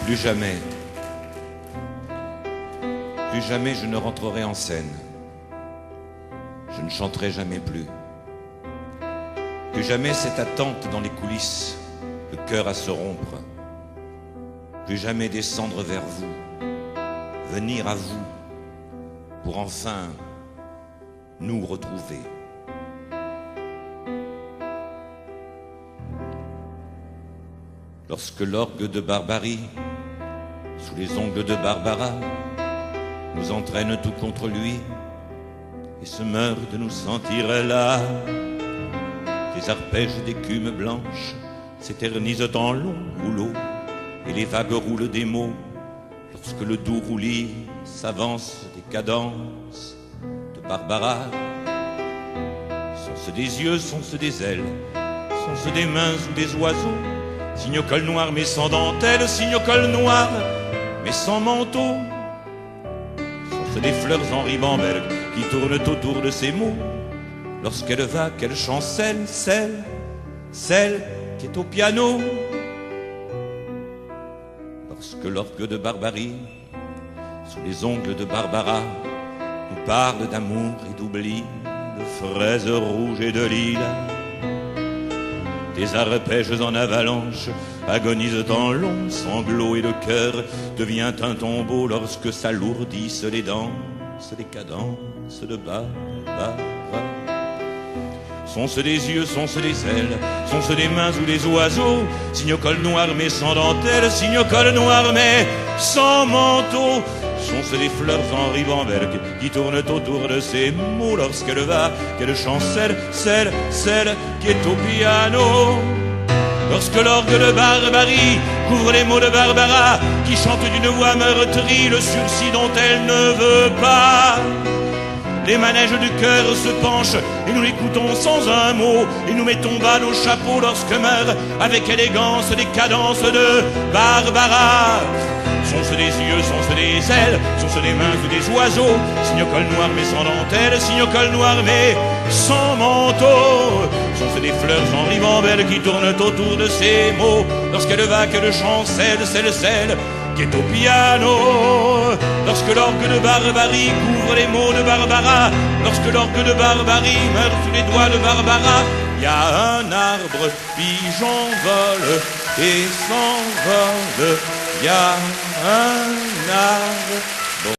Plus jamais, plus jamais je ne rentrerai en scène. Je ne chanterai jamais plus. Plus jamais cette attente dans les coulisses, le cœur à se rompre. Plus jamais descendre vers vous, venir à vous, pour enfin nous retrouver. Lorsque l'orgue de Barbarie, sous les ongles de Barbara, nous entraîne tout contre lui et se meurt de nous sentir là. Les arpèges d'écume blanche s'éternisent en longs rouleaux et les vagues roulent des mots. Lorsque le doux roulis s'avance des cadences de Barbara, sont-ce des yeux, sont-ce des ailes, sont-ce des mains ou des oiseaux? Signe au col noir mais sans dentelle, signe au col noir mais sans manteau. Sont-ce des fleurs en ribambelle qui tournent autour de ces mots? Lorsqu'elle va, qu'elle chancelle, celle qui est au piano. Lorsque l'orgue de Barbarie, sous les ongles de Barbara, nous parle d'amour et d'oubli, de fraises rouges et de lilas. Des arpèges en avalanche agonisent en longs sanglots et le cœur devient un tombeau lorsque s'alourdissent les danses, les cadences de Barbara. Sont-ce des yeux, sont-ce des ailes, sont-ce des mains ou des oiseaux? Signe au col noir mais sans dentelle, signe au col noir mais sans manteau. Sont-ce des fleurs en ribambelle qui tournent autour de ces mots lorsqu'elle va, qu'elle chancelle, celle qui est au piano? Lorsque l'orgue de Barbarie couvre les mots de Barbara, qui chante d'une voix meurtrie le sursis dont elle ne veut pas. Les manèges du cœur se penchent et nous l'écoutons sans un mot et nous mettons bas nos chapeaux lorsque meurent avec élégance les cadences de Barbara. Sont-ce des yeux, sont-ce des ailes, sont-ce des mains ou des oiseaux? Signe au col noir mais sans dentelle, signe au col noir mais sans manteau. Sont-ce des fleurs en ribambelle qui tournent autour de ces mots lorsqu'elle va, qu'elle chancelle, celle qui est au piano? Lorsque l'orgue de Barbarie couvre les mots de Barbara, lorsque l'orgue de Barbarie meurt sous les doigts de Barbara, il y a un arbre, pigeon vole et s'envole, il y a un arbre